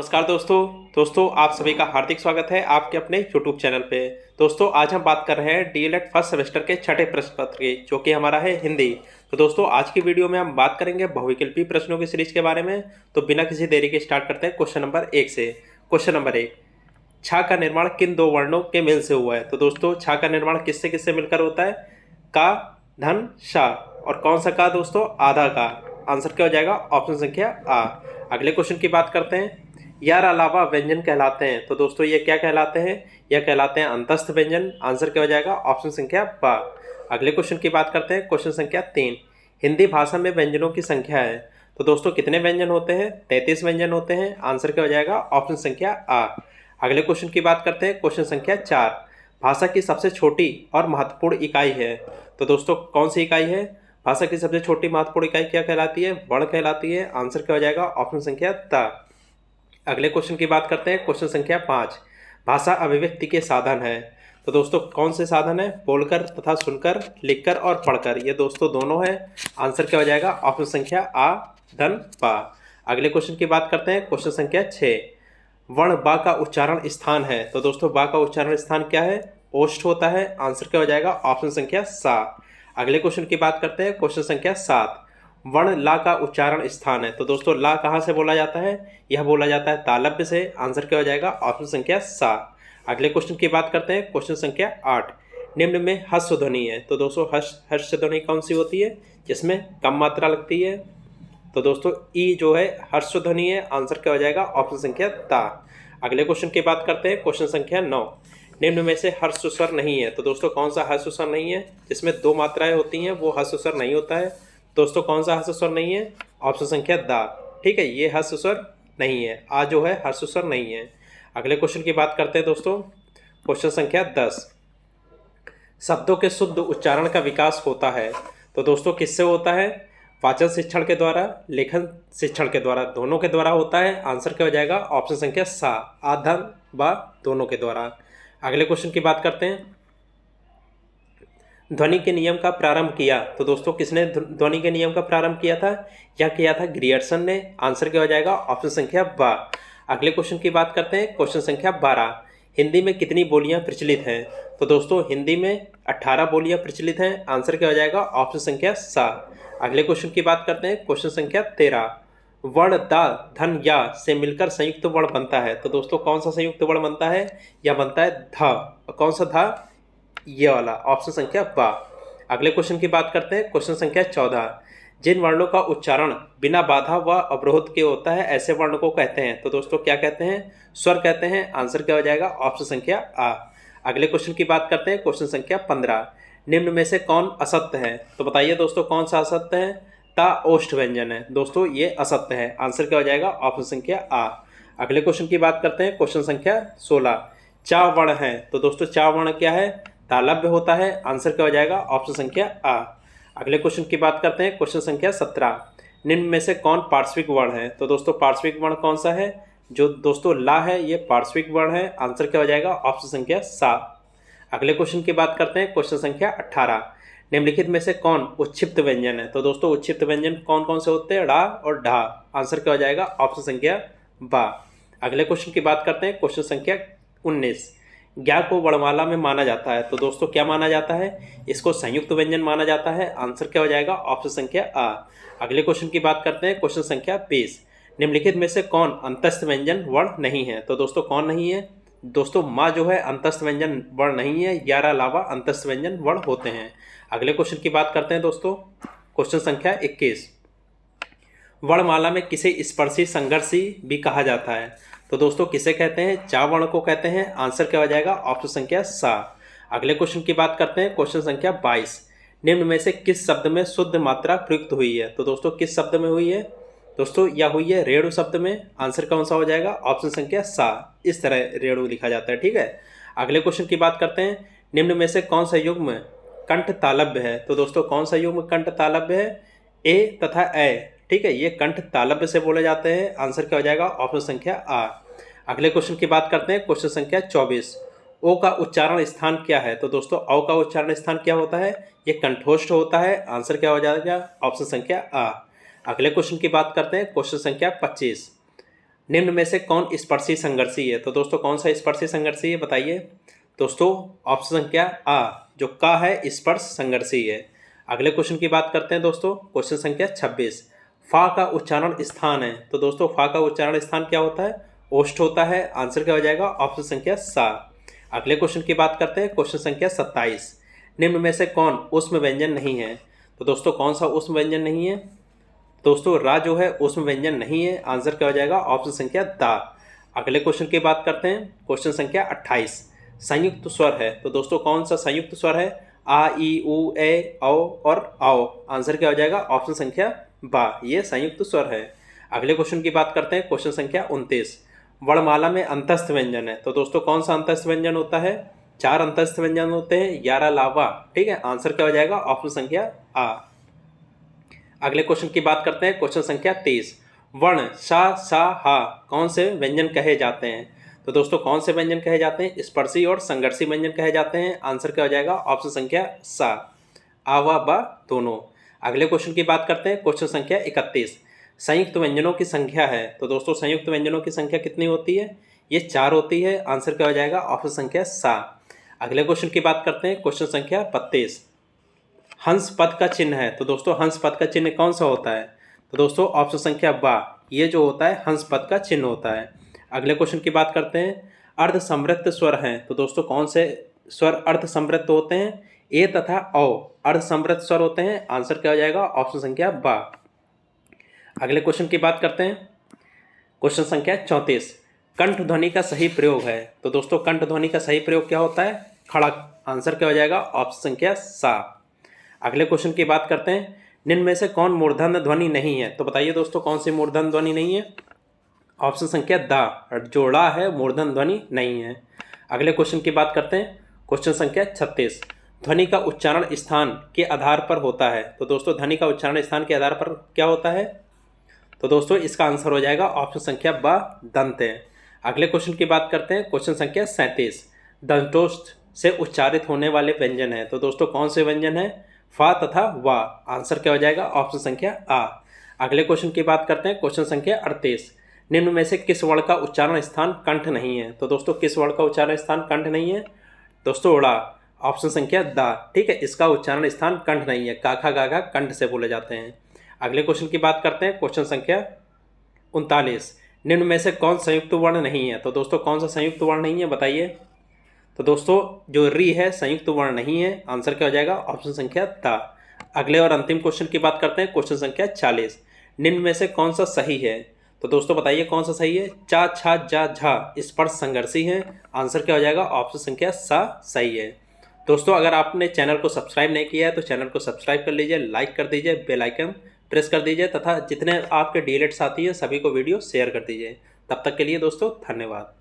नमस्कार दोस्तों आप सभी का हार्दिक स्वागत है आपके अपने YouTube चैनल पे। दोस्तों आज हम बात कर रहे हैं डीएलएड फर्स्ट सेमेस्टर के छठे प्रश्न पत्र की, जो कि हमारा है हिंदी। तो दोस्तों आज की वीडियो में हम बात करेंगे बहुविकल्पी प्रश्नों की सीरीज के बारे में। तो बिना किसी देरी के स्टार्ट करते हैं क्वेश्चन नंबर 1 से। क्वेश्चन नंबर 1, छा का निर्माण किन दो वर्णों के मेल से हुआ है? तो दोस्तों छा का निर्माण किससे किससे मिलकर होता है? का, धन, शा। और कौन सा का दोस्तों? आधा का। आंसर क्या हो जाएगा? ऑप्शन संख्या आ। अगले क्वेश्चन की बात करते हैं। यार अलावा व्यंजन कहलाते हैं, तो दोस्तों ये क्या कहलाते हैं? यह कहलाते हैं अंतस्थ व्यंजन। आंसर क्या हो जाएगा? ऑप्शन संख्या बा। अगले क्वेश्चन की बात करते हैं। क्वेश्चन संख्या 3, हिंदी भाषा में व्यंजनों की संख्या है। तो दोस्तों कितने व्यंजन होते हैं? 33 व्यंजन होते हैं। आंसर क्या हो जाएगा? ऑप्शन संख्या आ। अगले क्वेश्चन की बात करते हैं। क्वेश्चन संख्या 4, भाषा की सबसे छोटी और महत्वपूर्ण इकाई है। तो दोस्तों कौन सी इकाई है? भाषा की सबसे छोटी महत्वपूर्ण इकाई क्या कहलाती है? वर्ण कहलाती है। आंसर क्या हो जाएगा? ऑप्शन संख्या ता। अगले क्वेश्चन की बात करते हैं। क्वेश्चन संख्या 5, भाषा अभिव्यक्ति के साधन है। तो दोस्तों कौन से साधन है? बोलकर तथा सुनकर, लिखकर और पढ़कर। ये दोस्तों दोनों है। आंसर क्या हो जाएगा? ऑप्शन संख्या आ, धन, पा। अगले क्वेश्चन की बात करते हैं। क्वेश्चन संख्या 6, वर्ण बा का उच्चारण स्थान है। तो दोस्तों बा का उच्चारण स्थान क्या है? ओष्ठ होता है। आंसर क्या हो जाएगा? ऑप्शन संख्या सा। अगले क्वेश्चन की बात करते हैं। क्वेश्चन संख्या 7, वर्ण ला का उच्चारण स्थान है। तो दोस्तों ला कहाँ से बोला जाता है? यह बोला जाता है तालव्य से। आंसर क्या हो जाएगा? ऑप्शन संख्या सा। अगले क्वेश्चन की बात करते हैं। क्वेश्चन संख्या 8, निम्न में ह्रस्व ध्वनि है। तो दोस्तों ह्रस्व ध्वनि कौन सी होती है जिसमें कम मात्रा लगती है? तो दोस्तों ई जो है ह्रस्व ध्वनि है। आंसर क्या हो जाएगा? ऑप्शन संख्या ता। अगले क्वेश्चन की बात करते हैं। क्वेश्चन संख्या 9, निम्न में से ह्रस्व स्वर नहीं है। तो दोस्तों कौन सा ह्रस्व स्वर नहीं है? जिसमें दो मात्राएं होती हैं वो ह्रस्व स्वर नहीं होता है। दोस्तों कौन सा ह्रस्व स्वर नहीं है? ऑप्शन संख्या दा। ठीक है, ये ह्रस्व स्वर नहीं है। आ जो है ह्रस्व स्वर नहीं है। अगले क्वेश्चन की बात करते हैं दोस्तों। क्वेश्चन संख्या 10, शब्दों के शुद्ध उच्चारण का विकास होता है। तो दोस्तों किससे होता है? वाचन शिक्षण के द्वारा, लेखन शिक्षण के द्वारा, दोनों के द्वारा होता है। आंसर क्या हो जाएगा? ऑप्शन संख्या सा, आधन व दोनों के द्वारा। अगले क्वेश्चन की बात करते हैं। ध्वनि के नियम का प्रारंभ किया। तो दोस्तों किसने ध्वनि के नियम का प्रारंभ किया था? यह किया था ग्रियर्सन ने। आंसर क्या हो जाएगा? ऑप्शन संख्या बा। अगले क्वेश्चन की बात करते हैं। क्वेश्चन संख्या 12, हिंदी में कितनी बोलियां प्रचलित हैं? तो दोस्तों हिंदी में 18 बोलियां प्रचलित हैं। आंसर क्या हो जाएगा? ऑप्शन संख्या सा। अगले क्वेश्चन की बात करते हैं। क्वेश्चन संख्या 13, वर्ण दा, धन, या से मिलकर संयुक्त वर्ण बनता है। तो दोस्तों कौन सा संयुक्त वर्ण बनता है? यह बनता है ध। कौन सा धा? ये वाला, ऑप्शन संख्या बा। अगले क्वेश्चन की बात करते हैं। क्वेश्चन संख्या 14, जिन वर्णों का उच्चारण बिना बाधा व अवरोध के होता है ऐसे वर्ण को कहते हैं। तो दोस्तों क्या कहते हैं? स्वर कहते हैं। आंसर क्या हो जाएगा? ऑप्शन संख्या आ। अगले क्वेश्चन की बात करते हैं। क्वेश्चन संख्या 15, निम्न में से कौन असत्य है? तो बताइए दोस्तों कौन सा असत्य है? ता ओष्ठ व्यंजन है। दोस्तों ये असत्य है। आंसर क्या हो जाएगा? ऑप्शन संख्या आ। अगले क्वेश्चन की बात करते हैं। क्वेश्चन संख्या 16, चा वर्ण है। तो दोस्तों चा वर्ण क्या है? तालव्य होता है। आंसर क्या हो जाएगा? ऑप्शन संख्या आ। अगले क्वेश्चन की बात करते हैं। क्वेश्चन संख्या 17, निम्न में से कौन पार्श्विक वर्ण है? तो दोस्तों पार्श्विक वर्ण कौन सा है? जो दोस्तों ला है ये पार्श्विक वर्ण है। आंसर क्या हो जाएगा? ऑप्शन संख्या सा। अगले क्वेश्चन की बात करते हैं। क्वेश्चन संख्या 18, निम्नलिखित में से कौन उच्छिप्त व्यंजन है? तो दोस्तों उच्छिप्त व्यंजन कौन कौन से होते हैं? डा और ढा। आंसर क्या हो जाएगा? ऑप्शन संख्या बा। अगले क्वेश्चन की बात करते हैं। क्वेश्चन संख्या 19, ज्ञा को वर्णमाला में माना जाता है। तो दोस्तों क्या माना जाता है? इसको संयुक्त व्यंजन माना जाता है। आंसर क्या हो जाएगा? ऑप्शन संख्या आ। अगले क्वेश्चन की बात करते हैं। क्वेश्चन संख्या 20, निम्नलिखित में से कौन अंतस्थ व्यंजन वर्ण नहीं है? तो दोस्तों कौन नहीं है? दोस्तों माँ जो है अंतस्थ व्यंजन वर्ण नहीं है। 11 अलावा अंतस्थ व्यंजन वर्ण होते हैं। अगले क्वेश्चन की बात करते हैं दोस्तों। क्वेश्चन संख्या 21, वर्णमाला में किसे स्पर्शी संघर्षी भी कहा जाता है? तो दोस्तों किसे कहते हैं? चा वर्ण को कहते हैं। आंसर क्या हो जाएगा? ऑप्शन संख्या सा। अगले क्वेश्चन की बात करते हैं। क्वेश्चन संख्या 22, निम्न में से किस शब्द में शुद्ध मात्रा प्रयुक्त हुई है? तो दोस्तों किस शब्द में हुई है? दोस्तों यह हुई है रेणु शब्द में। आंसर कौन सा हो जाएगा? ऑप्शन संख्या सा। इस तरह रेणु लिखा जाता है। ठीक है, अगले क्वेश्चन की बात करते हैं। निम्न में से कौन सा युग्म कंठ तालव्य है? तो दोस्तों कौन सा युग्म कंठ तालव्य है? ए तथा ए। ठीक है, ये कंठ तालव्य से बोले जाते हैं। आंसर क्या हो जाएगा? ऑप्शन संख्या आ। अगले क्वेश्चन की बात करते हैं। क्वेश्चन संख्या 24, ओ का उच्चारण स्थान क्या है? तो दोस्तों औ का उच्चारण स्थान क्या होता है? ये कंठोष्ठ होता है। आंसर क्या हो जाएगा? ऑप्शन संख्या आ। अगले क्वेश्चन की बात करते हैं। क्वेश्चन संख्या 25, निम्न में से कौन स्पर्शी संघर्षी है? तो दोस्तों कौन सा स्पर्शी संघर्षी है बताइए। दोस्तों ऑप्शन संख्या आ, जो का है स्पर्श संघर्षी है। अगले क्वेश्चन की बात करते हैं दोस्तों, क्वेश्चन संख्या 26। फा का उच्चारण स्थान है। तो दोस्तों फा का उच्चारण स्थान क्या होता है? ओष्ठ होता है। आंसर क्या हो जाएगा? ऑप्शन संख्या सा। अगले क्वेश्चन की बात करते हैं, क्वेश्चन संख्या 27। निम्न में से कौन ऊष्म व्यंजन नहीं है? तो दोस्तों कौन सा ऊष्म व्यंजन नहीं है? दोस्तों रा जो है ऊष्म व्यंजन नहीं है। आंसर क्या हो जाएगा? ऑप्शन संख्या दा। अगले क्वेश्चन की बात करते हैं, क्वेश्चन संख्या 28। संयुक्त स्वर है। तो दोस्तों कौन सा संयुक्त स्वर है? आ, ई, उ, ए, औ और आओ। आंसर क्या हो जाएगा? ऑप्शन संख्या बा, ये संयुक्त स्वर है। अगले क्वेश्चन की बात करते हैं, क्वेश्चन संख्या 29। वर्णमाला में अंतस्थ व्यंजन है। तो दोस्तों कौन सा अंतस्थ व्यंजन होता है? 4 अंतस्थ व्यंजन होते हैं, 11 लावा। ठीक है, आंसर क्या हो जाएगा? ऑप्शन संख्या आ। अगले क्वेश्चन की बात करते हैं, क्वेश्चन संख्या 23। वर्ण शा, सा, हा कौन से व्यंजन कहे जाते हैं? तो दोस्तों कौन से व्यंजन कहे जाते हैं? स्पर्शी और संघर्षी व्यंजन कहे जाते हैं। आंसर क्या हो जाएगा? ऑप्शन संख्या सा, आ व बा दोनों। अगले क्वेश्चन की बात करते हैं, क्वेश्चन संख्या 31। संयुक्त व्यंजनों की संख्या है। तो दोस्तों संयुक्त व्यंजनों की संख्या कितनी होती है? ये 4 होती है। आंसर क्या हो जाएगा? ऑप्शन संख्या सा। अगले क्वेश्चन की बात करते हैं, क्वेश्चन संख्या 32। हंस पद का चिन्ह है। तो दोस्तों हंस पद का चिन्ह कौन सा होता है? तो दोस्तों ऑप्शन संख्या बा, ये जो होता है हंस पद का चिन्ह होता है। अगले क्वेश्चन की बात करते हैं, अर्ध समृद्ध स्वर हैं। तो दोस्तों कौन से स्वर अर्ध समृद्ध होते हैं? ए तथा औ अर्ध समृद्ध स्वर होते हैं। आंसर क्या हो जाएगा? ऑप्शन संख्या बा। अगले क्वेश्चन की बात करते हैं, क्वेश्चन संख्या 34। कंठ ध्वनि का सही प्रयोग है। तो दोस्तों कंठ ध्वनि का सही प्रयोग क्या होता है? खड़क। आंसर क्या हो जाएगा? ऑप्शन संख्या सा। अगले क्वेश्चन की बात करते हैं, निम्न में से कौन मूर्धन्य ध्वनि नहीं है? तो बताइए दोस्तों कौन सी मूर्धन्य ध्वनि नहीं है? ऑप्शन संख्या दा, जोड़ा है, मूर्धन्य ध्वनि नहीं है। अगले क्वेश्चन की बात करते हैं, क्वेश्चन संख्या 36। ध्वनि का उच्चारण स्थान के आधार पर होता है। तो दोस्तों ध्वनि का उच्चारण स्थान के आधार पर क्या होता है? तो दोस्तों इसका आंसर हो जाएगा ऑप्शन संख्या ब, दंत है। अगले क्वेश्चन की बात करते हैं, क्वेश्चन संख्या 37। दंतोष्ठ से उच्चारित होने वाले व्यंजन है। तो दोस्तों कौन से व्यंजन है? फा तथा वा। आंसर क्या हो जाएगा? ऑप्शन संख्या आ। अगले क्वेश्चन की बात करते हैं, क्वेश्चन संख्या 38। निम्न में से किस वर्ण का उच्चारण स्थान कंठ नहीं है? तो दोस्तों किस वर्ण का उच्चारण स्थान कंठ नहीं है? दोस्तों उड़ा, ऑप्शन संख्या दा। ठीक है, इसका उच्चारण स्थान कंठ नहीं है। काखा गाघा कंठ से बोले जाते हैं। अगले क्वेश्चन की बात करते हैं, क्वेश्चन संख्या 39। निम्न में से कौन संयुक्त वर्ण नहीं है? तो दोस्तों कौन सा संयुक्त वर्ण नहीं है बताइए। तो दोस्तों जो री है संयुक्त वर्ण नहीं है। आंसर क्या हो जाएगा? ऑप्शन संख्या ता। अगले और अंतिम क्वेश्चन की बात करते हैं, क्वेश्चन संख्या 40। निम्न में से कौन सा सही है? तो दोस्तों बताइए कौन सा सही है? चा, छा, जा, झा स्पर्श संघर्षी है। आंसर क्या हो जाएगा? ऑप्शन संख्या सा सही है। दोस्तों अगर आपने चैनल को सब्सक्राइब नहीं किया है तो चैनल को सब्सक्राइब कर लीजिए, लाइक कर दीजिए, बेल आइकन प्रेस कर दीजिए तथा जितने आपके डीएलएड साथी हैं सभी को वीडियो शेयर कर दीजिए। तब तक के लिए दोस्तों धन्यवाद।